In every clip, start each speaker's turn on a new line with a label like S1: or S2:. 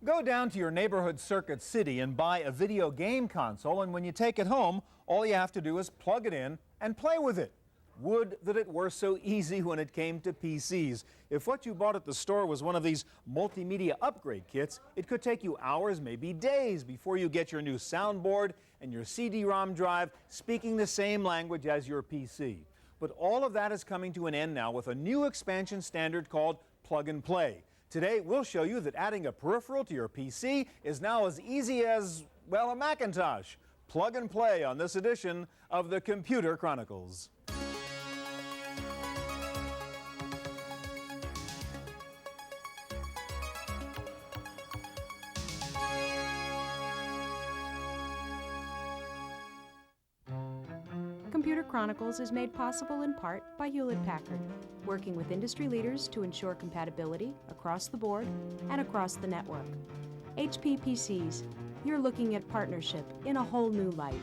S1: Go down to your neighborhood Circuit City and buy a video game console, and when you take it home, all you have to do is plug it in and play with it. Would that it were so easy when it came to PCs. If what you bought at the store was one of these multimedia upgrade kits, it could take you hours, maybe days, before you get your new soundboard and your CD-ROM drive speaking the same language as your PC. But all of that is coming to an end now with a new expansion standard called Plug and Play. Today, we'll show you that adding a peripheral to your PC is now as easy as, well, a Macintosh. Plug and Play on this edition of the Computer Chronicles.
S2: Computer Chronicles is made possible in part by Hewlett-Packard, working with industry leaders to ensure compatibility across the board and across the network. HP PCs, you're looking at partnership in a whole new light.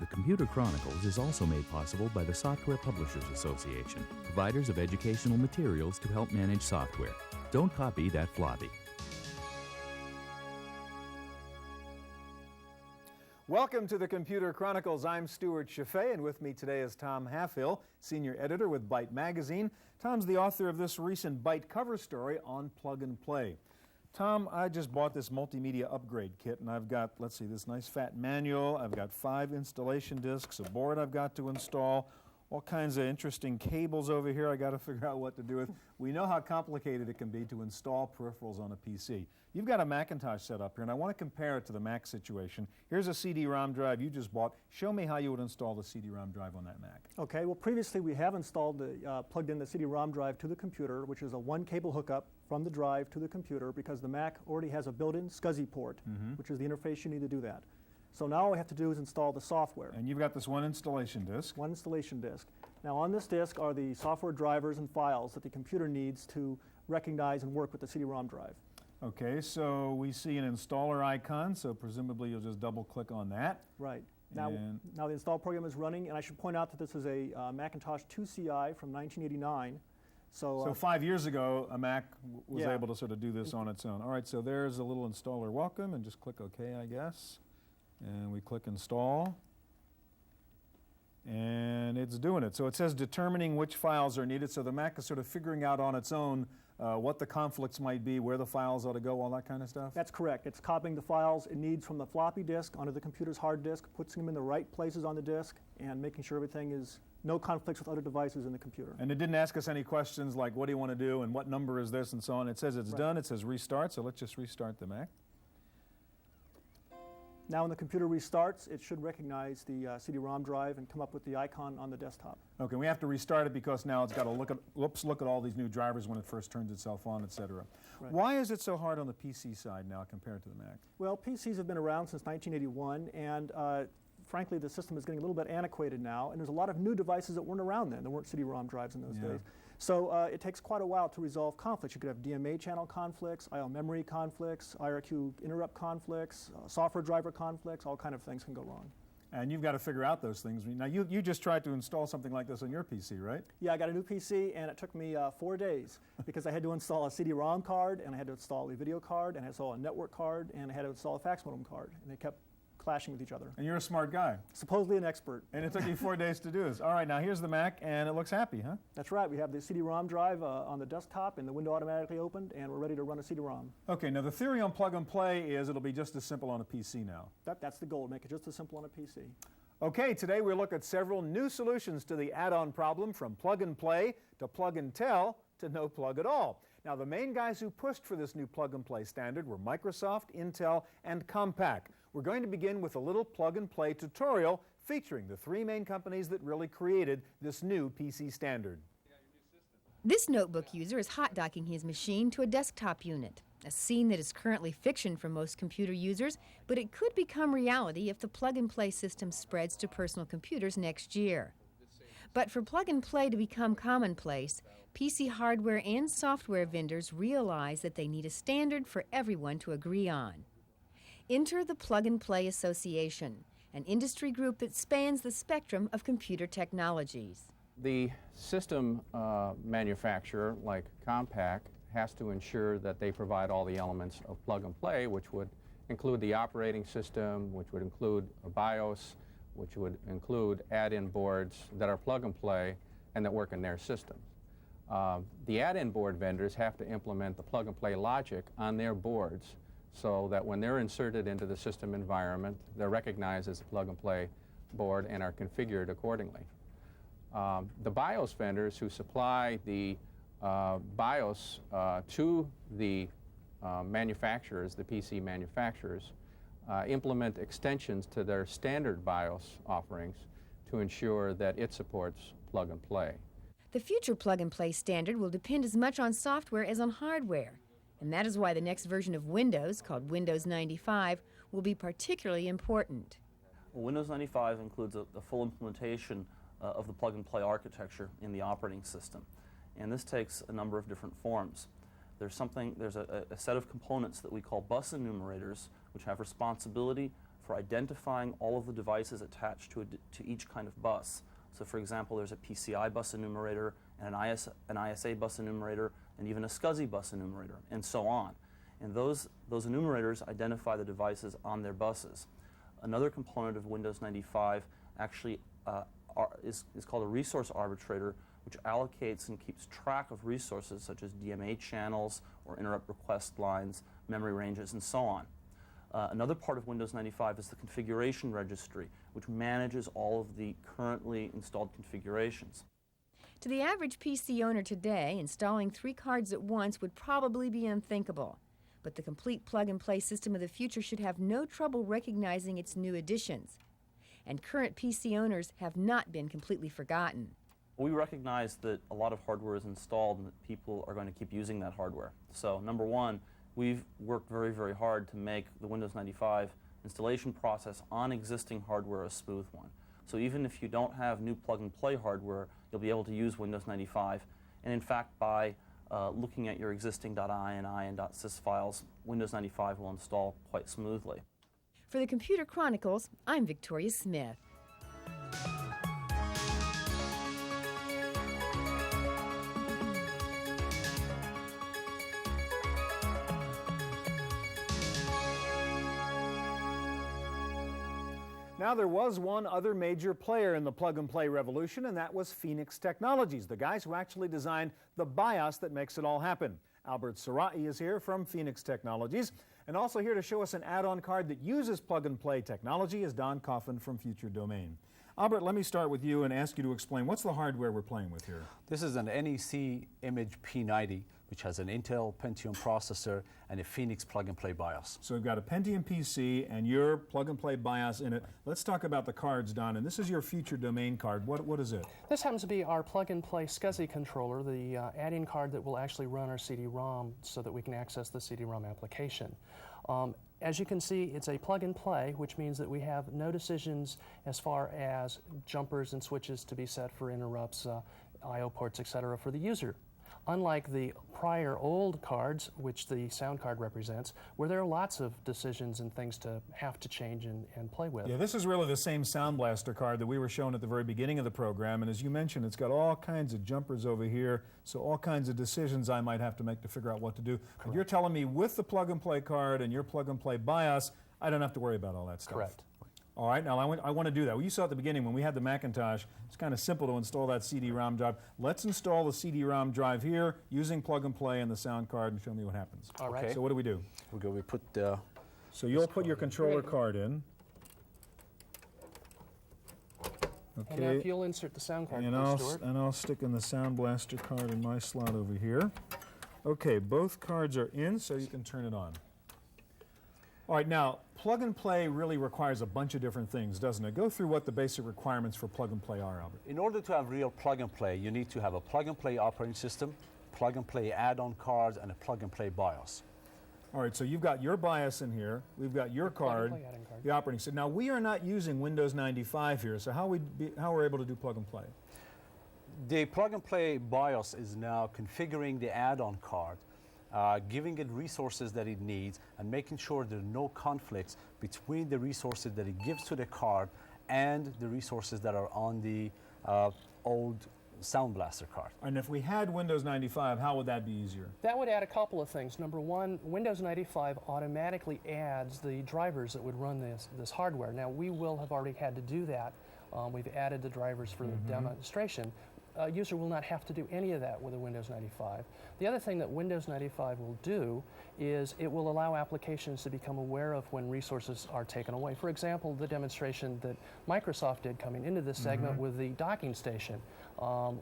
S3: The Computer Chronicles is also made possible by the Software Publishers Association, providers of educational materials to help manage software. Don't copy that floppy.
S1: Welcome to the Computer Chronicles. I'm Stuart Chaffee, and with me today is Tom Halfhill, senior editor with Byte Magazine. Tom's the author of this recent Byte cover story on Plug and Play. Tom, I just bought this multimedia upgrade kit, and I've got, let's see, this nice fat manual. I've got 5 installation discs, a board I've got to install, all kinds of interesting cables over here I got to figure out what to do with. We know how complicated it can be to install peripherals on a PC. You've got a Macintosh set up here, and I want to compare it to the Mac situation. Here's a CD-ROM drive you just bought. Show me how you would install the CD-ROM drive on that Mac.
S4: Okay, well previously we have installed plugged in the CD-ROM drive to the computer, which is a one cable hookup from the drive to the computer, because the Mac already has a built-in SCSI port, which is the interface you need to do that. So now all we have to do is install the software.
S1: And you've got this one installation disk.
S4: One installation disk. Now on this disk are the software drivers and files that the computer needs to recognize and work with the CD-ROM drive.
S1: Okay, so we see an installer icon, so presumably you'll just double-click on that.
S4: Right. Now the install program is running, and I should point out that this is a Macintosh 2CI from 1989. So
S1: 5 years ago, a Mac was able to sort of do this on its own. All right, so there's a little installer welcome, and just click OK, I guess. And we click Install. And it's doing it. So it says determining which files are needed, so the Mac is sort of figuring out on its own what the conflicts might be, where the files ought to go, all that kind of stuff?
S4: That's correct. It's copying the files it needs from the floppy disk onto the computer's hard disk, puts them in the right places on the disk, and making sure everything is no conflicts with other devices in the computer.
S1: And it didn't ask us any questions like, what do you want to do, and what number is this, and so on. It says it's done. It says restart, so let's just restart the Mac.
S4: Now when the computer restarts, it should recognize the CD-ROM drive and come up with the icon on the desktop.
S1: Okay, we have to restart it because now it's got to look at all these new drivers when it first turns itself on, etc. Right. Why is it so hard on the PC side now compared to the Mac?
S4: Well, PCs have been around since 1981, and frankly, the system is getting a little bit antiquated now, and there's a lot of new devices that weren't around then. There weren't CD-ROM drives in those days. So it takes quite a while to resolve conflicts. You could have DMA channel conflicts, I/O memory conflicts, IRQ interrupt conflicts, software driver conflicts, all kind of things can go wrong.
S1: And you've got to figure out those things. Now, you just tried to install something like this on your PC, right?
S4: Yeah, I got a new PC, and it took me 4 days because I had to install a CD-ROM card, and I had to install a video card, and I had to install a network card, and I had to install a fax modem card, and they kept clashing with each other.
S1: And you're a smart guy.
S4: Supposedly an expert.
S1: And it took you 4 days to do this. All right, now here's the Mac, and it looks happy, huh?
S4: That's right. We have the CD-ROM drive on the desktop, and the window automatically opened, and we're ready to run a CD-ROM.
S1: Okay, now the theory on Plug and Play is it'll be just as simple on a PC now.
S4: That's the goal, make it just as simple on a PC.
S1: Okay, today we look at several new solutions to the add-on problem, from Plug and Play to Plug and Tell to no plug at all. Now, the main guys who pushed for this new Plug and Play standard were Microsoft, Intel, and Compaq. We're going to begin with a little Plug and Play tutorial featuring the 3 main companies that really created this new PC standard.
S5: This notebook user is hot-docking his machine to a desktop unit, a scene that is currently fiction for most computer users, but it could become reality if the Plug and Play system spreads to personal computers next year. But for Plug and Play to become commonplace, PC hardware and software vendors realize that they need a standard for everyone to agree on. Enter the Plug and Play Association, an industry group that spans the spectrum of computer technologies.
S6: The system manufacturer, like Compaq, has to ensure that they provide all the elements of plug and play, which would include the operating system, which would include a BIOS, which would include add-in boards that are plug and play and that work in their systems. The add-in board vendors have to implement the plug and play logic on their boards so that when they're inserted into the system environment, they're recognized as a plug and play board and are configured accordingly. The BIOS vendors who supply the BIOS to the manufacturers, the PC manufacturers, implement extensions to their standard BIOS offerings to ensure that it supports plug and play.
S5: The future plug-and-play standard will depend as much on software as on hardware, and that is why the next version of Windows, called Windows 95, will be particularly important.
S7: Well, Windows 95 includes the full implementation of the plug-and-play architecture in the operating system, and this takes a number of different forms. There's a set of components that we call bus enumerators, which have responsibility for identifying all of the devices attached to each kind of bus. So for example, there's a PCI bus enumerator, and an ISA bus enumerator, and even a SCSI bus enumerator, and so on. And those enumerators identify the devices on their buses. Another component of Windows 95 actually is called a resource arbitrator, which allocates and keeps track of resources such as DMA channels or interrupt request lines, memory ranges, and so on. Another part of Windows 95 is the configuration registry, which manages all of the currently installed configurations.
S5: To the average PC owner today, installing 3 cards at once would probably be unthinkable. But the complete plug-and-play system of the future should have no trouble recognizing its new additions. And current PC owners have not been completely forgotten.
S7: We recognize that a lot of hardware is installed and that people are going to keep using that hardware. So number one, we've worked very, very hard to make the Windows 95 installation process on existing hardware a smooth one. So even if you don't have new plug-and-play hardware, you'll be able to use Windows 95. And in fact, by looking at your existing .ini and .sys files, Windows 95 will install quite smoothly.
S5: For the Computer Chronicles, I'm Victoria Smith.
S1: Now, there was one other major player in the plug-and-play revolution, and that was Phoenix Technologies, the guys who actually designed the BIOS that makes it all happen. Albert Sarai is here from Phoenix Technologies, and also here to show us an add-on card that uses plug-and-play technology is Don Coffin from Future Domain. Albert, let me start with you and ask you to explain what's the hardware we're playing with here.
S8: This is an NEC Image P90, which has an Intel Pentium processor and a Phoenix plug-and-play BIOS.
S1: So we've got a Pentium PC and your plug-and-play BIOS in it. Let's talk about the cards, Don, and this is your Future Domain card. What is it?
S9: This happens to be our plug-and-play SCSI controller, the add-in card that will actually run our CD-ROM so that we can access the CD-ROM application. As you can see, it's a plug-and-play, which means that we have no decisions as far as jumpers and switches to be set for interrupts, I/O ports, etc. for the user. Unlike the prior old cards, which the sound card represents, where there are lots of decisions and things to have to change and play with.
S1: Yeah, this is really the same Sound Blaster card that we were shown at the very beginning of the program, and as you mentioned, it's got all kinds of jumpers over here, so all kinds of decisions I might have to make to figure out what to do. But you're telling me with the plug-and-play card and your plug-and-play BIOS, I don't have to worry about all that stuff.
S9: Correct.
S1: All right, now I want to do that. Well, you saw at the beginning when we had the Macintosh, it's kind of simple to install that CD-ROM drive. Let's install the CD-ROM drive here using plug-and-play and the sound card and show me what happens.
S9: All right.
S1: Okay. So what do we do?
S8: We put the...
S1: So you'll put your controller card in.
S9: And now
S1: Okay.
S9: if you'll insert the sound card,
S1: And
S9: please, Stuart.
S1: I'll stick in the Sound Blaster card in my slot over here. Okay, both cards are in, so you can turn it on. All right, now, plug-and-play really requires a bunch of different things, doesn't it? Go through what the basic requirements for plug-and-play are, Albert.
S8: In order to have real plug-and-play, you need to have a plug-and-play operating system, plug-and-play add-on cards, and a plug-and-play BIOS.
S1: All right, so you've got your BIOS in here, we've got your card,
S9: plug-and-play add-in card.
S1: the operating system. Now, we are not using Windows 95 here, so how are we able to do plug-and-play?
S8: The plug-and-play BIOS is now configuring the add-on card, giving it resources that it needs, and making sure there are no conflicts between the resources that it gives to the card and the resources that are on the old Sound Blaster card.
S1: And if we had Windows 95, how would that be easier?
S9: That would add a couple of things. Number one, Windows 95 automatically adds the drivers that would run this hardware. Now, we will have already had to do that. We've added the drivers for the demonstration. A user will not have to do any of that with a Windows 95. The other thing that Windows 95 will do is it will allow applications to become aware of when resources are taken away. For example, the demonstration that Microsoft did coming into this segment with the docking station.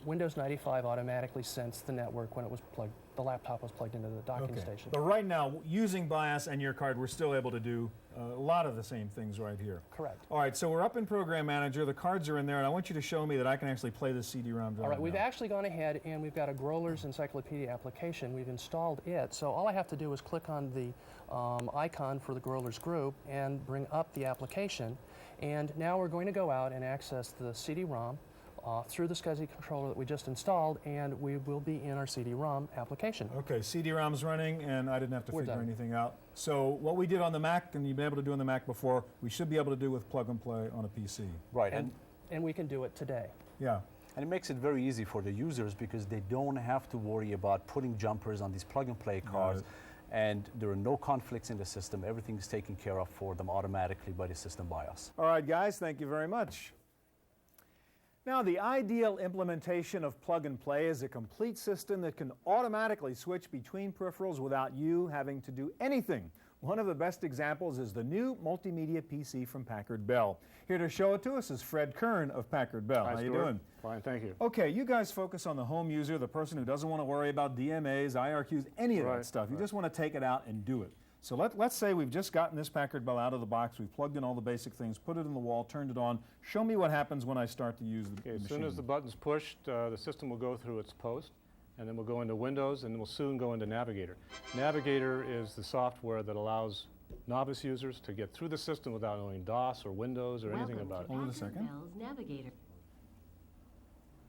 S9: Windows 95 automatically sensed the network when it was plugged, the laptop was plugged into the docking station.
S1: But right now, using BIOS and your card, we're still able to do a lot of the same things right here.
S9: Correct.
S1: All right, so we're up in Program Manager. The cards are in there, and I want you to show me that I can actually play the CD-ROM drive.
S9: All right, we've
S1: now.
S9: actually gone ahead and we've got a Growler's Encyclopedia application. We've installed it, so all I have to do is click on the icon for the Growler's group and bring up the application. And now we're going to go out and access the CD-ROM through the SCSI controller that we just installed, and we will be in our CD-ROM application.
S1: Okay, CD-ROM's running, and I didn't have to
S9: We're
S1: figure
S9: done.
S1: anything out. So what we did on the Mac, and you've been able to do on the Mac before, we should be able to do with plug and play on a PC.
S8: Right.
S9: And we can do it today.
S1: Yeah.
S8: And it makes it very easy for the users because they don't have to worry about putting jumpers on these plug-and-play cards. And there are no conflicts in the system. Everything is taken care of for them automatically by the system BIOS.
S1: All right, guys, thank you very much. Now, the ideal implementation of plug and play is a complete system that can automatically switch between peripherals without you having to do anything. One of the best examples is the new multimedia PC from Packard Bell. Here to show it to us is Fred Kern of Packard Bell.
S10: Hi,
S1: How you
S10: Stuart.
S1: doing?
S10: Fine, thank you.
S1: Okay, you guys focus on the home user, the person who doesn't want to worry about DMAs, IRQs, any of that
S10: Right,
S1: stuff. You just want to take it out and do it. So let's say we've just gotten this Packard Bell out of the box, we've plugged in all the basic things, put it in the wall, turned it on. Show me what happens when I start to use the
S10: As
S1: machine.
S10: soon as the button's pushed, the system will go through its post, and then we'll go into Windows, and then we'll soon go into Navigator. Navigator is the software that allows novice users to get through the system without knowing DOS or Windows or anything about it.
S1: Hold it a second.
S11: Bell's Navigator.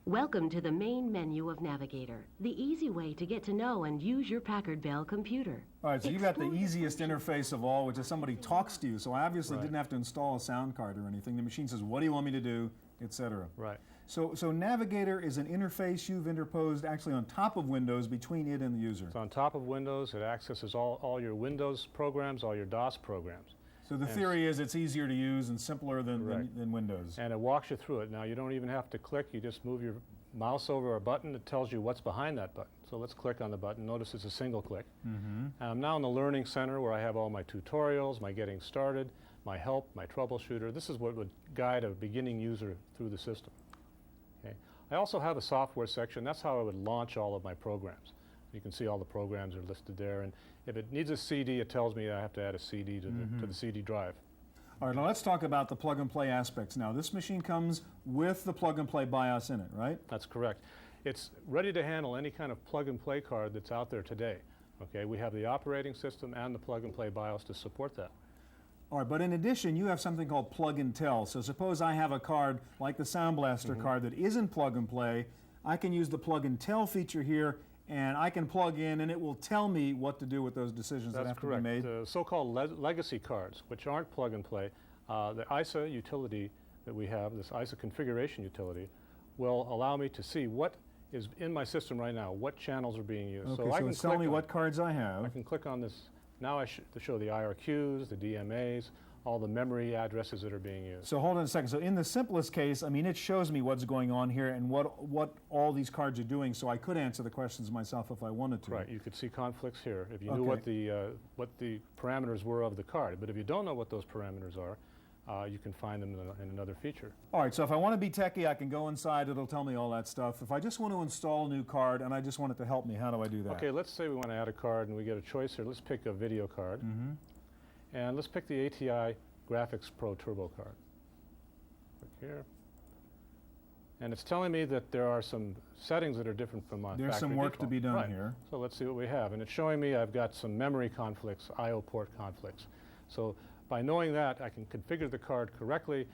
S11: Welcome to the main menu of Navigator, the easy way to get to know and use your Packard Bell computer.
S1: All right, so you've got the
S11: Explore the
S1: easiest interface of all, which is somebody talks to you. So I obviously
S10: Right.
S1: didn't have to install a sound card or anything. The machine says, what do you want me to do, etc.
S10: Right.
S1: So Navigator is an interface you've interposed actually on top of Windows between it and the user.
S10: So on top of Windows, it accesses all your Windows programs, all your DOS programs.
S1: So the theory is it's easier to use and simpler than Windows.
S10: And it walks you through it. Now, you don't even have to click. You just move your mouse over a button that tells you what's behind that button. So let's click on the button. Notice it's a single click. I'm now in the Learning Center where I have all my tutorials, my getting started, my help, my troubleshooter. This is what would guide a beginning user through the system. Okay. I also have a software section. That's how I would launch all of my programs. You can see all the programs are listed there. And if it needs a CD, it tells me I have to add a CD to the CD drive.
S1: All right, now let's talk about the plug and play aspects now. This machine comes with the plug and play BIOS in it, right?
S10: That's correct. It's ready to handle any kind of plug and play card that's out there today. Okay, we have the operating system and the plug and play BIOS to support that.
S1: All right, but in addition, you have something called plug and tell. So suppose I have a card like the Sound Blaster card that isn't plug and play. I can use the plug and tell feature here, and I can plug in, and it will tell me what to do with those decisions that
S10: That's
S1: have
S10: correct.
S1: to be made.
S10: The so-called legacy cards, which aren't plug and play, the ISA utility that we have, this ISA configuration utility, will allow me to see what is in my system right now, what channels are being used.
S1: Okay, so
S10: I can
S1: it's telling me
S10: click
S1: what cards I have.
S10: I can click on this. Now to show the IRQs, the DMAs, all the memory addresses that are being used.
S1: So hold on a second. So in the simplest case, I mean, it shows me what's going on here and what all these cards are doing, so I could answer the questions myself if I wanted to.
S10: Right, you could see conflicts here if you knew what the parameters were of the card. But if you don't know what those parameters are, you can find them in another feature.
S1: All right, so if I want to be techie, I can go inside, it'll tell me all that stuff. If I just want to install a new card and I just want it to help me, how do I do that?
S10: Okay, let's say we want to add a card and we get a choice here. Let's pick a video card. And let's pick the ATI Graphics Pro Turbo card. Click here. And it's telling me that there are some settings that are different from my
S1: There's some
S10: factory
S1: work to
S10: default.
S1: be done
S10: Right.
S1: here.
S10: So let's see what we have. And it's showing me I've got some memory conflicts, I/O port conflicts. So by knowing that, I can configure the card correctly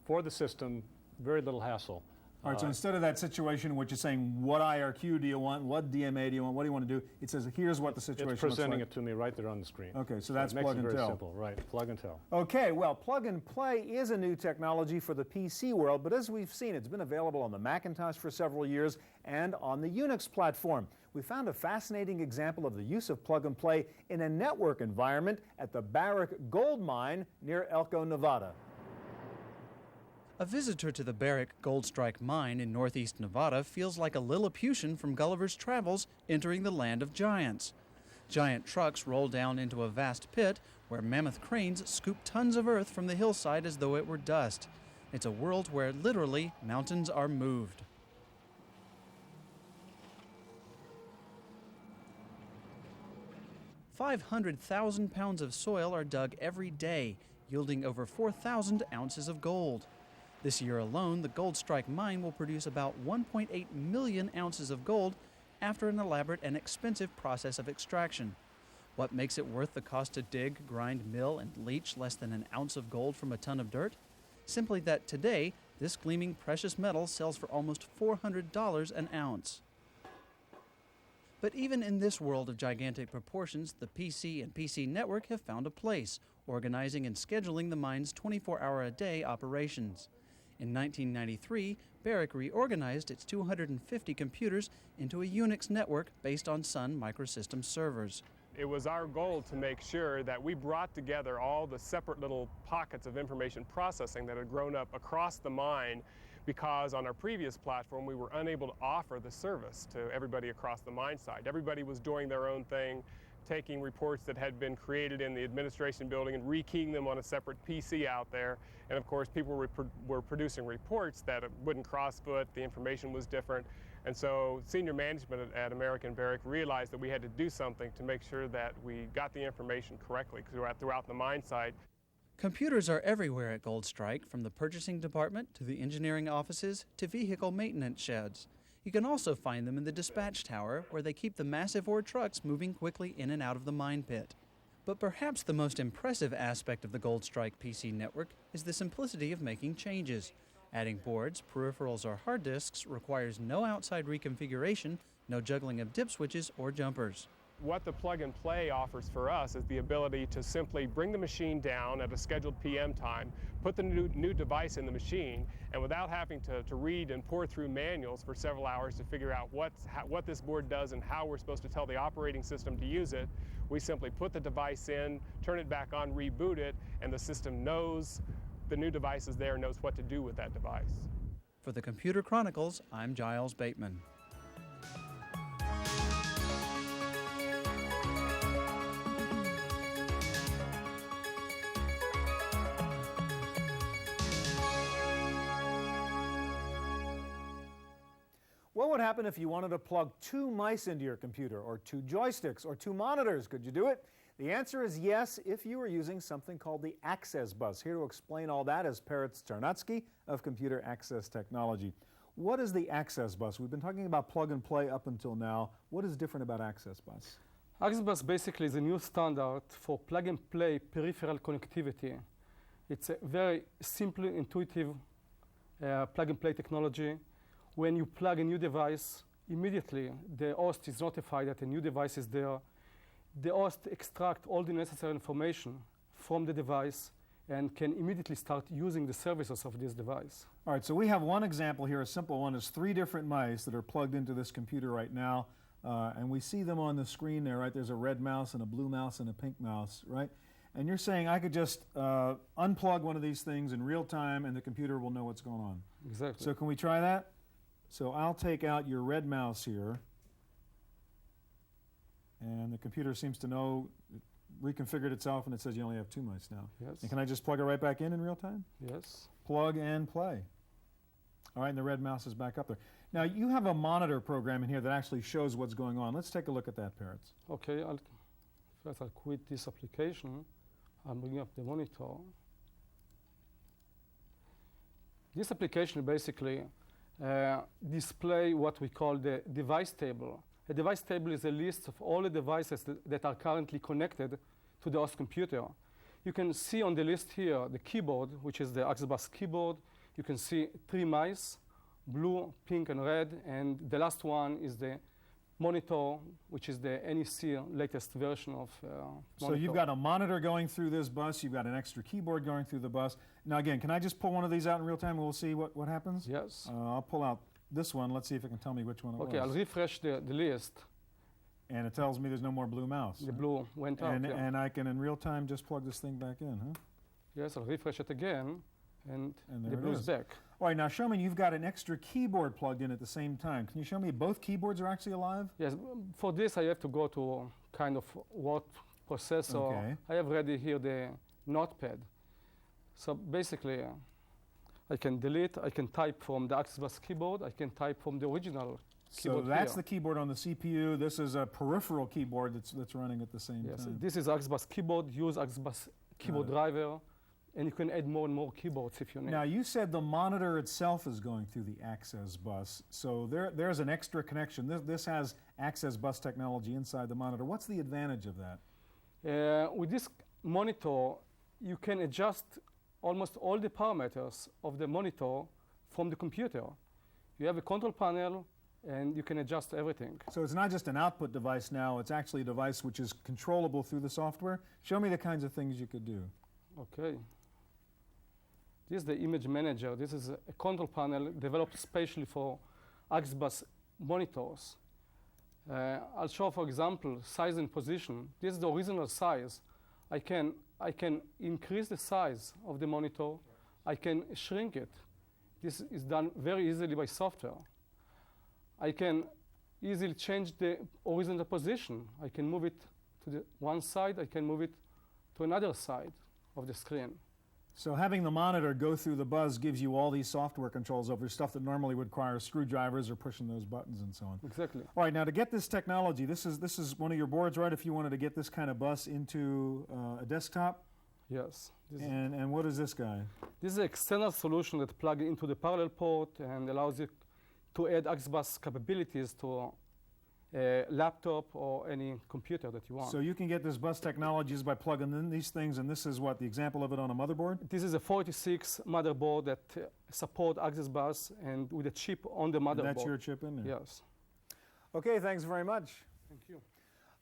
S10: for the system, very little hassle.
S1: All right, so instead of that situation in which you're saying, what IRQ do you want, what DMA do you want, what do you want to do, it says, here's what the situation looks like.
S10: It's presenting it to me right there on the screen.
S1: Okay, so that's
S10: it makes
S1: plug
S10: it
S1: and
S10: very
S1: tell.
S10: simple, right, plug and tell.
S1: Okay, well, plug and play is a new technology for the PC world, but as we've seen, it's been available on the Macintosh for several years and on the Unix platform. We found a fascinating example of the use of plug and play in a network environment at the Barrick Gold Mine near Elko, Nevada.
S12: A visitor to the Barrick Goldstrike mine in northeast Nevada feels like a Lilliputian from Gulliver's Travels entering the land of giants. Giant trucks roll down into a vast pit where mammoth cranes scoop tons of earth from the hillside as though it were dust. It's a world where literally mountains are moved. "500,000 pounds of soil are dug every day, yielding over 4,000 ounces of gold. This year alone, the Goldstrike mine will produce about 1.8 million ounces of gold after an elaborate and expensive process of extraction. What makes it worth the cost to dig, grind, mill, and leach less than an ounce of gold from a ton of dirt? Simply that today, this gleaming precious metal sells for almost $400 an ounce. But even in this world of gigantic proportions, the PC and PC Network have found a place, organizing and scheduling the mine's 24-hour-a-day operations. In 1993, Barrick reorganized its 250 computers into a Unix network based on Sun Microsystems servers.
S13: It was our goal to make sure that we brought together all the separate little pockets of information processing that had grown up across the mine, because on our previous platform we were unable to offer the service to everybody across the mine site. Everybody was doing their own thing, taking reports that had been created in the administration building and rekeying them on a separate PC out there. And of course people were producing reports that wouldn't crossfoot, the information was different. And so senior management at American Barrick realized that we had to do something to make sure that we got the information correctly throughout the mine site.
S12: Computers are everywhere at Goldstrike, from the purchasing department to the engineering offices to vehicle maintenance sheds. You can also find them in the dispatch tower, where they keep the massive ore trucks moving quickly in and out of the mine pit. But perhaps the most impressive aspect of the Goldstrike PC network is the simplicity of making changes. Adding boards, peripherals, or hard disks requires no outside reconfiguration, no juggling of dip switches or jumpers.
S13: What the plug and play offers for us is the ability to simply bring the machine down at a scheduled PM time, put the new device in the machine, and without having to read and pour through manuals for several hours to figure out what this board does and how we're supposed to tell the operating system to use it, we simply put the device in, turn it back on, reboot it, and the system knows the new device is there, knows what to do with that device.
S12: For the Computer Chronicles, I'm Giles Bateman.
S1: What would happen if you wanted to plug 2 mice into your computer, or 2 joysticks, or 2 monitors? Could you do it? The answer is yes, if you were using something called the access bus. Here to explain all that is Peretz Czarnacki of Computer Access Technology. What is the access bus? We've been talking about plug and play up until now. What is different about access bus?
S14: Access bus basically is a new standard for plug and play peripheral connectivity. It's a very simple, intuitive plug and play technology. When you plug a new device, immediately the host is notified that a new device is there. The host extracts all the necessary information from the device and can immediately start using the services of this device.
S1: All right, so we have one example here, a simple one. Is 3 different mice that are plugged into this computer right now, and we see them on the screen there, right? There's a red mouse and a blue mouse and a pink mouse, right? And you're saying I could just unplug one of these things in real time and the computer will know what's going on.
S14: Exactly.
S1: So can we try that? So I'll take out your red mouse here, and the computer seems to know, it reconfigured itself, and it says you only have 2 mice now.
S14: Yes.
S1: And can I just plug it right back in real time?
S14: Yes.
S1: Plug and play. All right, and the red mouse is back up there. Now you have a monitor program in here that actually shows what's going on. Let's take a look at that, Peretz.
S14: Okay, first I'll quit this application. I'll bring up the monitor. This application basically display what we call the device table. A device table is a list of all the devices that are currently connected to the host computer. You can see on the list here the keyboard, which is the access bus keyboard. You can see 3 mice, blue, pink, and red. And the last one is the monitor, which is the NEC latest version of
S1: So you've got a monitor going through this bus, you've got an extra keyboard going through the bus. Now again, can I just pull one of these out in real time and we'll see what happens?
S14: Yes.
S1: I'll pull out this one. Let's see if it can tell me which one it was.
S14: Okay, I'll refresh the list.
S1: And it tells me there's no more blue mouse.
S14: The blue went out, yeah.
S1: And I can, in real time, just plug this thing back in, huh?
S14: Yes, I'll refresh it again, and
S1: there
S14: the blue is back.
S1: All right, now show me you've got an extra keyboard plugged in at the same time. Can you show me both keyboards are actually alive?
S14: Yes, for this I have to go to kind of word processor.
S1: Okay.
S14: I have ready here the notepad. So basically, I can delete, I can type from the Access Bus keyboard, I can type from the original keyboard.
S1: So that's
S14: here.
S1: the keyboard on the CPU. This is a peripheral keyboard that's running at the same
S14: Yes,
S1: time.
S14: this is Access Bus keyboard, use Access Bus keyboard driver, and you can add more and more keyboards if you need.
S1: Now you said the monitor itself is going through the Access Bus, so there's an extra connection. This has Access Bus technology inside the monitor. What's the advantage of that?
S14: With this monitor, you can adjust almost all the parameters of the monitor from the computer. You have a control panel, and you can adjust everything.
S1: So it's not just an output device now, it's actually a device which is controllable through the software. Show me the kinds of things you could do.
S14: Okay. This is the image manager. This is a control panel developed specially for Access Bus monitors. I'll show, for example, size and position. This is the original size. I can increase the size of the monitor. I can shrink it. This is done very easily by software. I can easily change the horizontal position. I can move it to the one side. I can move it to another side of the screen.
S1: So having the monitor go through the bus gives you all these software controls over stuff that normally would require screwdrivers or pushing those buttons and so on.
S14: Exactly.
S1: All right, now to get this technology, this is one of your boards, right? If you wanted to get this kind of bus into a desktop?
S14: Yes.
S1: And what is this guy?
S14: This is an external solution that plugs into the parallel port and allows you to add Access Bus capabilities to a laptop or any computer that you want.
S1: So you can get this bus technology just by plugging in these things, and this is what, the example of it on a motherboard?
S14: This is a 46 motherboard that support Access Bus and with a chip on the motherboard.
S1: And that's your chip in there?
S14: Yes.
S1: Okay, thanks very much.
S14: Thank you.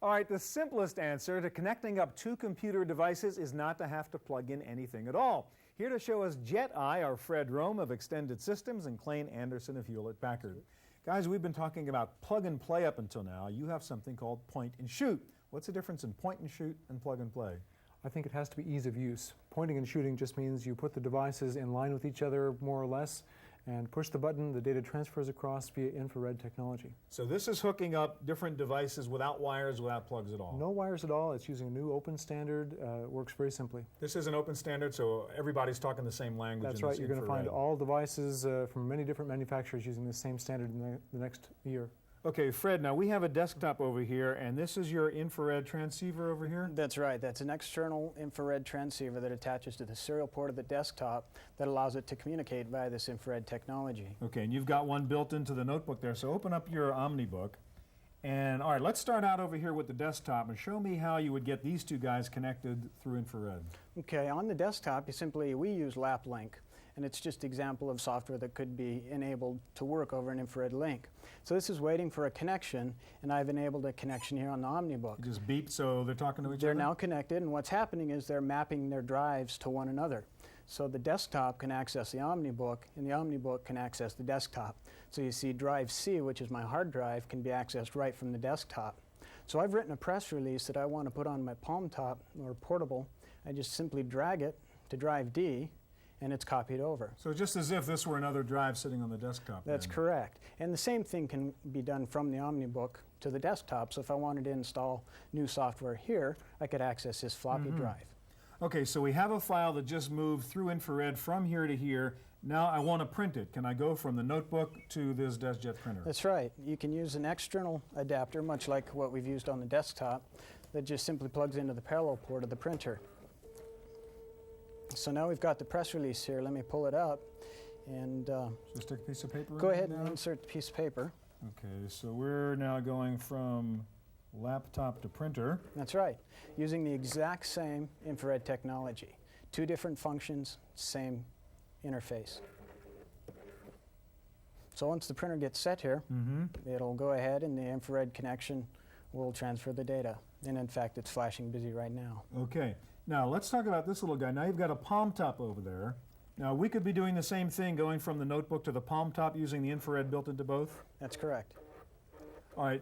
S1: All right, the simplest answer to connecting up two computer devices is not to have to plug in anything at all. Here to show us JetEye are Fred Rome of Extended Systems and Clayne Anderson of Hewlett-Packard. Guys, we've been talking about plug and play up until now. You have something called point and shoot. What's the difference in point and shoot and plug and play?
S15: I think it has to be ease of use. Pointing and shooting just means you put the devices in line with each other more or less and push the button, the data transfers across via infrared technology.
S1: So this is hooking up different devices without wires, without plugs at all?
S15: No wires at all. It's using a new open standard. It works very simply.
S1: This is an open standard, so everybody's talking the same language.
S15: That's right. You're going to find all devices from many different manufacturers using the same standard in the next year.
S1: Okay, Fred, now we have a desktop over here, and this is your infrared transceiver over here?
S16: That's right. That's an external infrared transceiver that attaches to the serial port of the desktop that allows it to communicate via this infrared technology.
S1: Okay, and you've got one built into the notebook there, so open up your OmniBook. And all right, let's start out over here with the desktop and show me how you would get these two guys connected through infrared.
S16: Okay, on the desktop, we use LapLink. And it's just an example of software that could be enabled to work over an infrared link. So this is waiting for a connection, and I've enabled a connection here on the OmniBook.
S1: You just beep, so they're talking to each other?
S16: They're now connected, and what's happening is they're mapping their drives to one another. So the desktop can access the OmniBook, and the OmniBook can access the desktop. So you see drive C, which is my hard drive, can be accessed right from the desktop. So I've written a press release that I want to put on my palm top or portable. I just simply drag it to drive D, and it's copied over.
S1: So just as if this were another drive sitting on the desktop.
S16: That's correct. And the same thing can be done from the OmniBook to the desktop. So if I wanted to install new software here, I could access this floppy drive.
S1: Okay, so we have a file that just moved through infrared from here to here. Now I want to print it. Can I go from the notebook to this DeskJet printer?
S16: That's right. You can use an external adapter, much like what we've used on the desktop, that just simply plugs into the parallel port of the printer. So now we've got the press release here. Let me pull it up and
S1: just take a piece of paper.
S16: Go ahead and insert the piece of paper.
S1: Okay, so we're now going from laptop to printer.
S16: That's right, using the exact same infrared technology. Two different functions, same interface. So once the printer gets set here, it'll go ahead and the infrared connection will transfer the data. And in fact, it's flashing busy right now.
S1: Okay. Now let's talk about this little guy. Now you've got a palm top over there. Now we could be doing the same thing, going from the notebook to the palm top using the infrared built into both?
S16: That's correct.
S1: All right.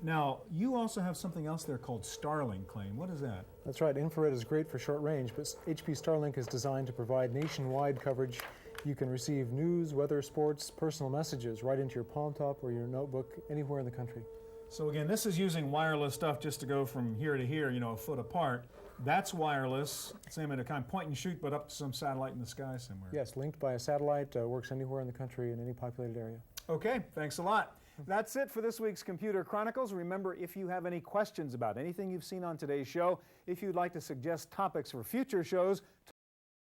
S1: Now you also have something else there called Starlink, Claim. What is that?
S15: That's right. Infrared is great for short range, but HP Starlink is designed to provide nationwide coverage. You can receive news, weather, sports, personal messages right into your palm top or your notebook anywhere in the country.
S1: So again, this is using wireless stuff just to go from here to here, you know, a foot apart. That's wireless, same in a kind of point and shoot, but up to some satellite in the sky somewhere.
S15: Yes, linked by a satellite, works anywhere in the country in any populated area.
S1: Okay, thanks a lot. That's it for this week's Computer Chronicles. Remember, if you have any questions about anything you've seen on today's show, if you'd like to suggest topics for future shows,